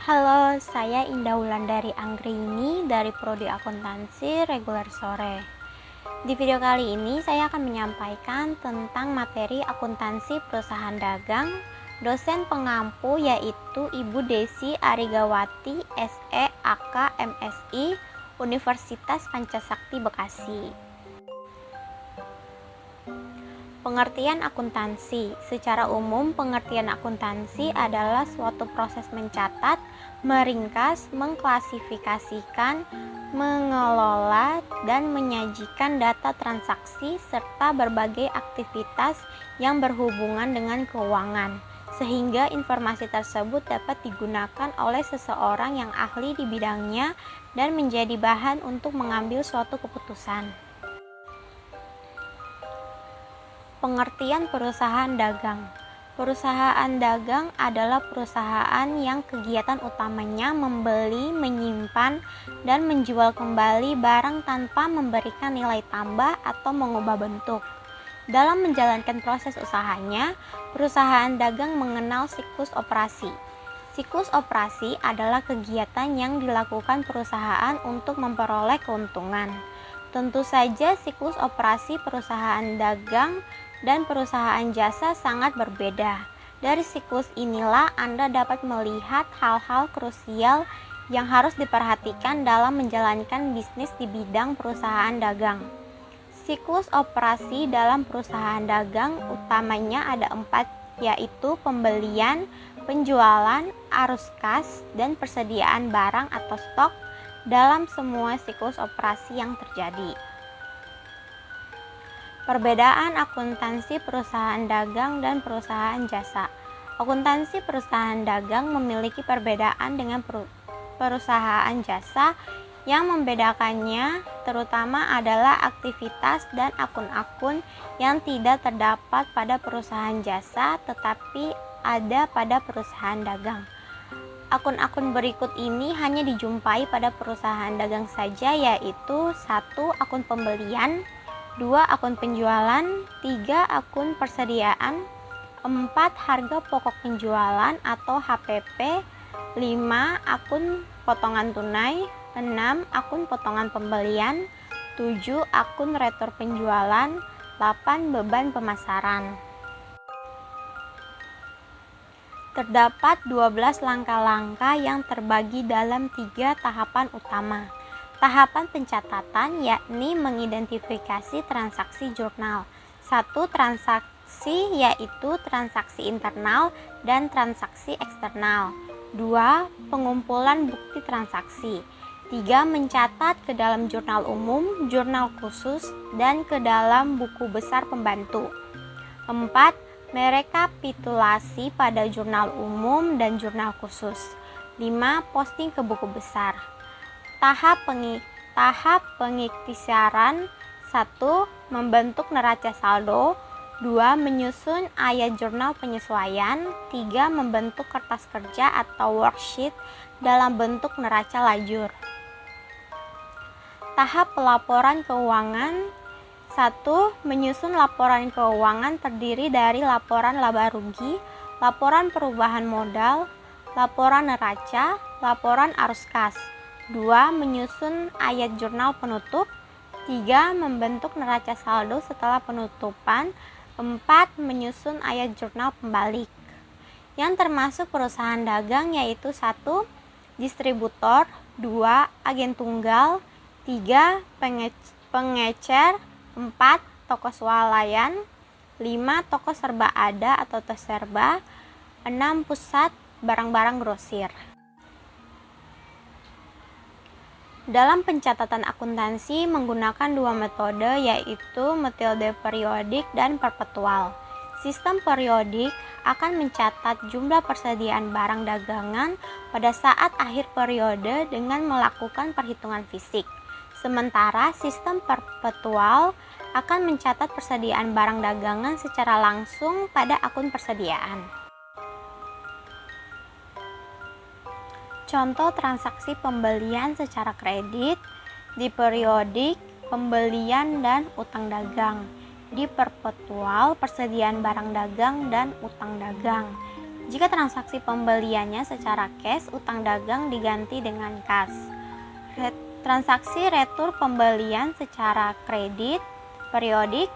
Halo, saya Indah Wulandari Anggraini dari Prodi Akuntansi Reguler Sore. Di video kali ini saya akan menyampaikan tentang materi akuntansi perusahaan dagang. Dosen pengampu yaitu Ibu Desi Arigawati, SE, AK, MSI, Universitas Pancasakti Bekasi. Pengertian akuntansi. Secara umum, pengertian akuntansi adalah suatu proses mencatat, meringkas, mengklasifikasikan, mengelola, dan menyajikan data transaksi serta berbagai aktivitas yang berhubungan dengan keuangan, sehingga informasi tersebut dapat digunakan oleh seseorang yang ahli di bidangnya dan menjadi bahan untuk mengambil suatu keputusan. Pengertian perusahaan dagang. Perusahaan dagang adalah perusahaan yang kegiatan utamanya membeli, menyimpan, dan menjual kembali barang tanpa memberikan nilai tambah atau mengubah bentuk. Dalam menjalankan proses usahanya, perusahaan dagang mengenal siklus operasi. Siklus operasi adalah kegiatan yang dilakukan perusahaan untuk memperoleh keuntungan. Tentu saja siklus operasi perusahaan dagang dan perusahaan jasa sangat berbeda. Dari siklus inilah Anda dapat melihat hal-hal krusial yang harus diperhatikan dalam menjalankan bisnis di bidang perusahaan dagang. Siklus operasi dalam perusahaan dagang utamanya ada 4, yaitu pembelian, penjualan, arus kas, dan persediaan barang atau stok dalam semua siklus operasi yang terjadi. Perbedaan akuntansi perusahaan dagang dan perusahaan jasa. Akuntansi perusahaan dagang memiliki perbedaan dengan perusahaan jasa. Yang membedakannya terutama adalah aktivitas dan akun-akun yang tidak terdapat pada perusahaan jasa tetapi ada pada perusahaan dagang. Akun-akun berikut ini hanya dijumpai pada perusahaan dagang saja, yaitu 1. Akun pembelian, 2. Akun penjualan, 3. Akun persediaan, 4. Harga pokok penjualan atau HPP, 5. Akun potongan tunai, 6. Akun potongan pembelian, 7. Akun retur penjualan, 8. Beban pemasaran. Terdapat 12 langkah-langkah yang terbagi dalam 3 tahapan utama. Tahapan pencatatan yakni mengidentifikasi transaksi jurnal. 1. Transaksi yaitu transaksi internal dan transaksi eksternal. 2. Pengumpulan bukti transaksi. 3. Mencatat ke dalam jurnal umum, jurnal khusus, dan ke dalam buku besar pembantu. 4. Merekapitulasi pada jurnal umum dan jurnal khusus. 5. Posting ke buku besar. Tahap pengiktisaran. 1. Membentuk neraca saldo. 2. Menyusun ayat jurnal penyesuaian. 3. Membentuk kertas kerja atau worksheet dalam bentuk neraca lajur. Tahap pelaporan keuangan. 1. Menyusun laporan keuangan terdiri dari laporan laba rugi, laporan perubahan modal, laporan neraca, laporan arus kas. 2. Menyusun ayat jurnal penutup. 3. Membentuk neraca saldo setelah penutupan. 4. Menyusun ayat jurnal pembalik. Yang termasuk perusahaan dagang yaitu 1. Distributor, 2. Agen tunggal, 3. Pengecer, 4. Toko swalayan, 5. Toko serba ada atau terserba, 6. Pusat barang-barang grosir. Dalam pencatatan akuntansi menggunakan 2 metode yaitu metode periodik dan perpetual. Sistem periodik akan mencatat jumlah persediaan barang dagangan pada saat akhir periode dengan melakukan perhitungan fisik. Sementara sistem perpetual akan mencatat persediaan barang dagangan secara langsung pada akun persediaan. Contoh transaksi pembelian secara kredit di periodik, pembelian dan utang dagang. Di perpetual, persediaan barang dagang dan utang dagang. Jika transaksi pembeliannya secara cash, utang dagang diganti dengan kas. Transaksi retur pembelian secara kredit, periodik,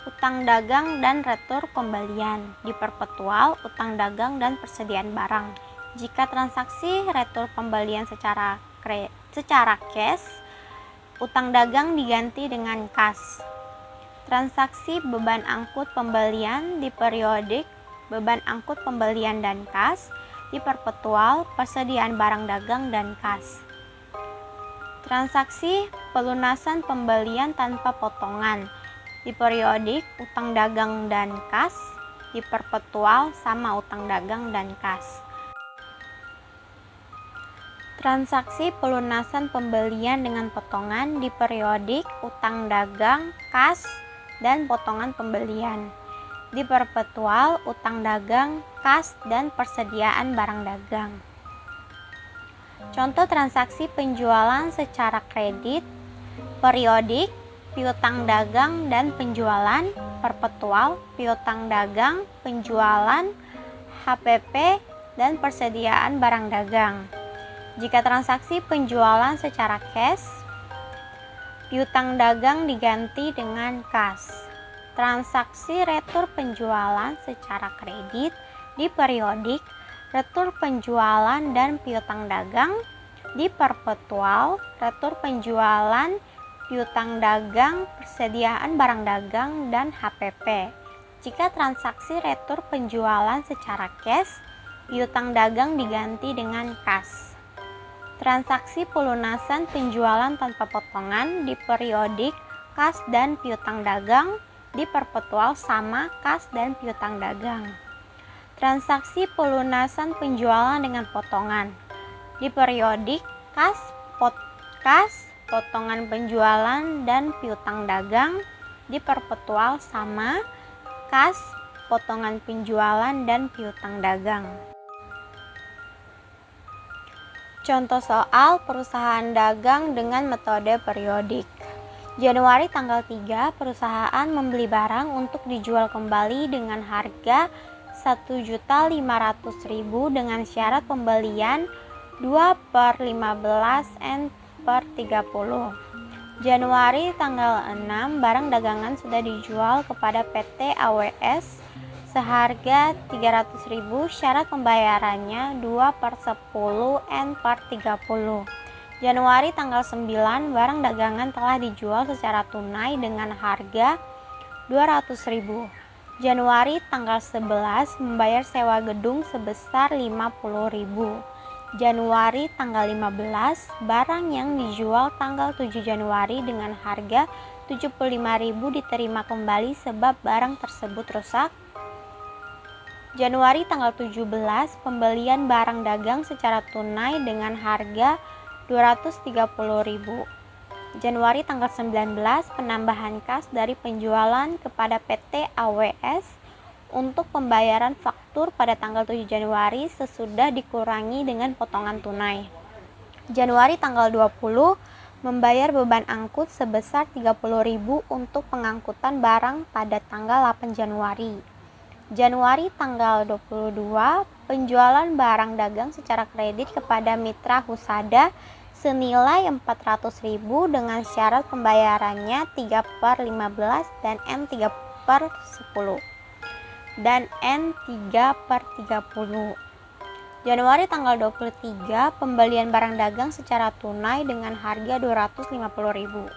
utang dagang dan retur pembelian, di perpetual, utang dagang dan persediaan barang. Jika transaksi retur pembelian secara cash, utang dagang diganti dengan kas. Transaksi beban angkut pembelian di periodik, beban angkut pembelian dan kas, di perpetual, persediaan barang dagang dan kas. Transaksi pelunasan pembelian tanpa potongan, di periodik, utang dagang dan kas, di perpetual sama utang dagang dan kas. Transaksi pelunasan pembelian dengan potongan, di periodik, utang dagang, kas, dan potongan pembelian. Di perpetual, utang dagang, kas, dan persediaan barang dagang. Contoh transaksi penjualan secara kredit, periodik, piutang dagang dan penjualan, perpetual, piutang dagang, penjualan, HPP, dan persediaan barang dagang. Jika transaksi penjualan secara cash, piutang dagang diganti dengan kas. Transaksi retur penjualan secara kredit di periodik, retur penjualan dan piutang dagang, di perpetual, retur penjualan, piutang dagang, persediaan barang dagang, dan HPP. Jika transaksi retur penjualan secara cash, piutang dagang diganti dengan kas. Transaksi pelunasan penjualan tanpa potongan di periodik, kas dan piutang dagang, di perpetual sama kas dan piutang dagang. Transaksi pelunasan penjualan dengan potongan di periodik, kas, potongan penjualan dan piutang dagang, di perpetual sama kas, potongan penjualan dan piutang dagang. Contoh soal perusahaan dagang dengan metode periodik. Januari tanggal 3, perusahaan membeli barang untuk dijual kembali dengan harga Rp1.500.000 dengan syarat pembelian 2/15 N/30. Januari tanggal 6, barang dagangan sudah dijual kepada PT AWS seharga Rp300.000, syarat pembayarannya 2/10 N/30. Januari tanggal 9, barang dagangan telah dijual secara tunai dengan harga Rp200.000. Januari tanggal 11, membayar sewa gedung sebesar Rp50.000. Januari tanggal 15, barang yang dijual tanggal 7 Januari dengan harga Rp75.000 diterima kembali sebab barang tersebut rusak. Januari tanggal 17, pembelian barang dagang secara tunai dengan harga Rp230.000. Januari tanggal 19, penambahan kas dari penjualan kepada PT AWS untuk pembayaran faktur pada tanggal 7 Januari sesudah dikurangi dengan potongan tunai. Januari tanggal 20, membayar beban angkut sebesar Rp30.000 untuk pengangkutan barang pada tanggal 8 Januari. Januari tanggal 22, penjualan barang dagang secara kredit kepada mitra Husada senilai Rp400.000 dengan syarat pembayarannya 3/15 dan N3/10 dan N3/30. Januari tanggal 23, pembelian barang dagang secara tunai dengan harga Rp250.000.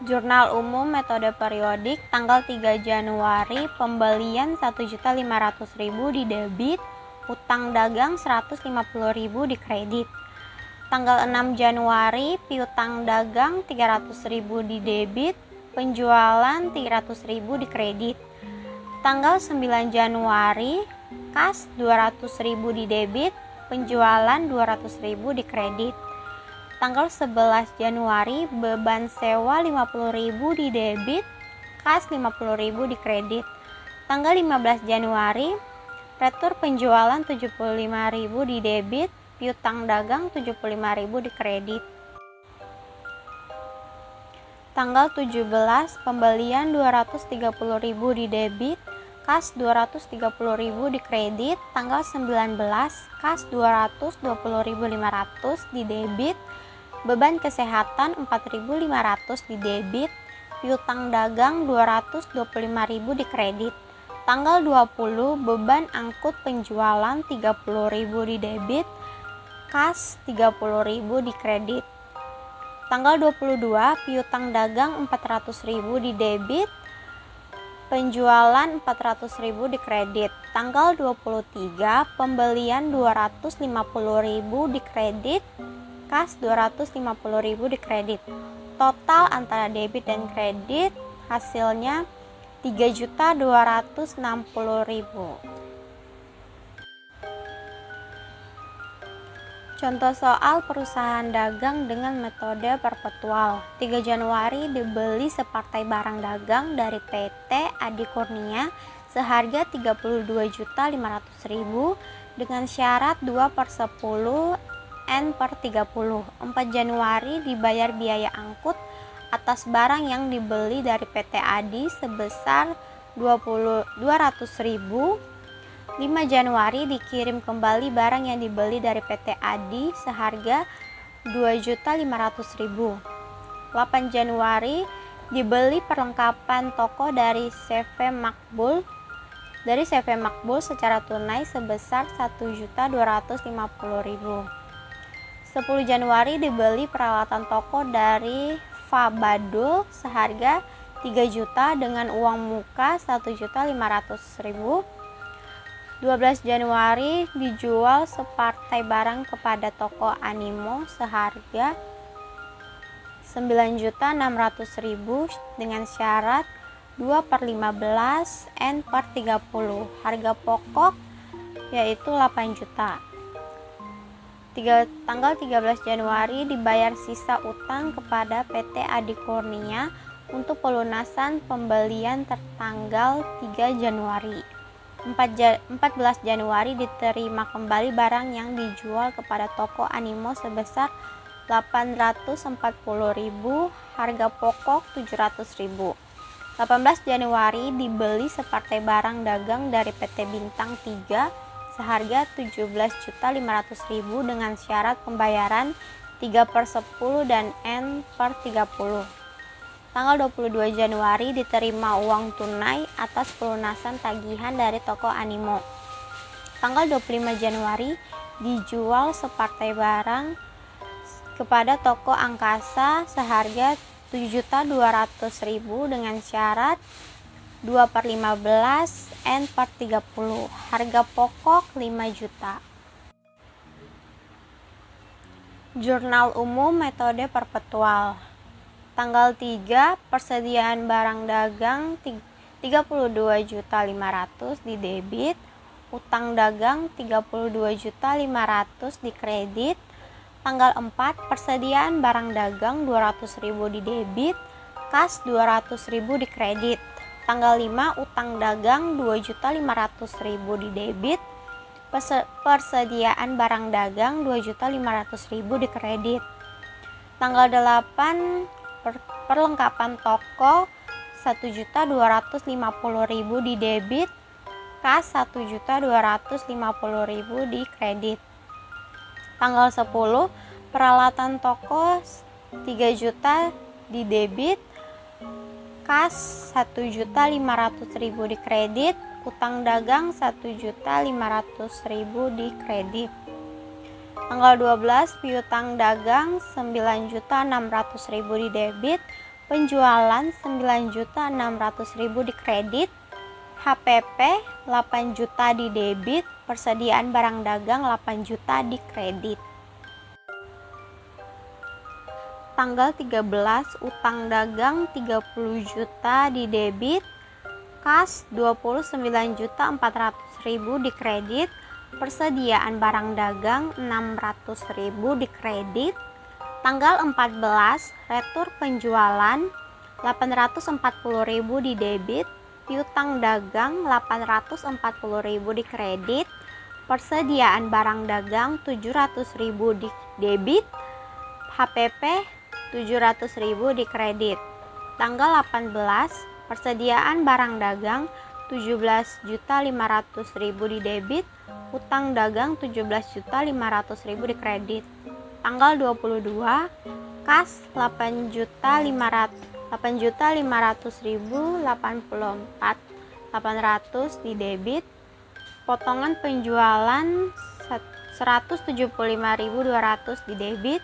Jurnal umum metode periodik tanggal 3 Januari, pembelian Rp1.500.000 di debit, utang dagang Rp150.000 di kredit. Tanggal 6 Januari, piutang dagang Rp300.000 di debit, penjualan Rp300.000 di kredit. Tanggal 9 Januari, kas Rp200.000 di debit, penjualan Rp200.000 di kredit. Tanggal 11 Januari, beban sewa Rp50.000 di debit, kas Rp50.000 di kredit. Tanggal 15 Januari, retur penjualan Rp75.000 di debit, piutang dagang Rp75.000 di kredit. Tanggal 17, pembelian Rp230.000 di debit, kas 230.000 di kredit. Tanggal 19, kas 220.500 di debit. Beban kesehatan 4.500 di debit. Piutang dagang 225.000 di kredit. Tanggal 20, beban angkut penjualan 30.000 di debit. Kas 30.000 di kredit. Tanggal 22, piutang dagang 400.000 di debit. Penjualan 400.000 di kredit. Tanggal 23, pembelian 250.000 di kredit. Kas 250.000 di kredit. Total antara debit dan kredit hasilnya 3.260.000. Contoh soal perusahaan dagang dengan metode perpetual. 3 Januari dibeli separtai barang dagang dari PT Adi Kurnia seharga 32.500.000 dengan syarat 2/10 N/30. 4 Januari dibayar biaya angkut atas barang yang dibeli dari PT Adi sebesar 200.000. 5 Januari dikirim kembali barang yang dibeli dari PT Adi seharga 2.500.000. 8 Januari dibeli perlengkapan toko dari CV Makbul secara tunai sebesar 1.250.000. 10 Januari dibeli peralatan toko dari Fabadul seharga 3 juta dengan uang muka 1.500.000. 12 Januari dijual separtai barang kepada toko Animo seharga 9.600.000 dengan syarat 2/15 N/30. Harga pokok yaitu 8 juta. Tanggal 13 Januari dibayar sisa utang kepada PT Adi Kurnia untuk pelunasan pembelian tertanggal 3 Januari. 14 Januari diterima kembali barang yang dijual kepada toko Animo sebesar 840.000, harga pokok 700.000. 18 Januari dibeli separtai barang dagang dari PT Bintang 3 seharga 17.500.000 dengan syarat pembayaran 3/10 dan N/30. Tanggal 22 Januari diterima uang tunai atas pelunasan tagihan dari toko Animo. Tanggal 25 Januari dijual separtai barang kepada toko Angkasa seharga 7.200.000 dengan syarat 2/15 N/30. Harga pokok 5 juta. Jurnal umum metode perpetual. Tanggal 3, persediaan barang dagang 32.500.000 di debit. Utang dagang 32.500.000 di kredit. Tanggal 4, persediaan barang dagang 200.000 di debit. Kas 200.000 di kredit. Tanggal 5, utang dagang 2.500.000 di debit. Persediaan barang dagang 2.500.000 di kredit. Tanggal 8, perlengkapan toko 1.250.000 di debit. Kas 1.250.000 di kredit. Tanggal 10, peralatan toko 3 juta di debit. Kas 1.500.000 di kredit. Utang dagang 1.500.000 di kredit. Tanggal 12, piutang dagang 9.600.000 di debit. Penjualan 9.600.000 di kredit. HPP 8 juta di debit. Persediaan barang dagang 8 juta di kredit. Tanggal 13, utang dagang 30 juta di debit. Kas 29.400.000 di kredit. Persediaan barang dagang 600.000 di kredit. Tanggal 14, retur penjualan 840.000 di debit. Piutang dagang 840.000 di kredit. Persediaan barang dagang 700.000 di debit. HPP 700.000 di kredit. Tanggal 18, persediaan barang dagang 17.500.000 di debit, utang dagang 17.500.000 di kredit. Tanggal 22, kas 8.500.084 di debit, potongan penjualan 175.200 di debit,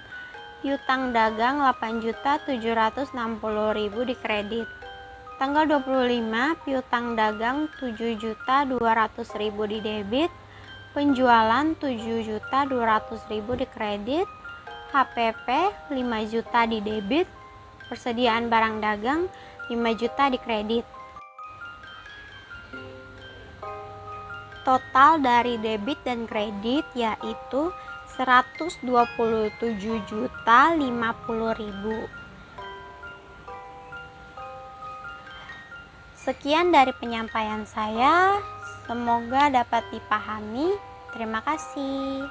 piutang dagang 8.760.000 di kredit. Tanggal 25, piutang dagang 7.200.000 di debit, penjualan 7.200.000 di kredit, HPP 5 juta di debit, persediaan barang dagang 5 juta di kredit. Total dari debit dan kredit yaitu 127.050.000. Sekian dari penyampaian saya, semoga dapat dipahami. Terima kasih.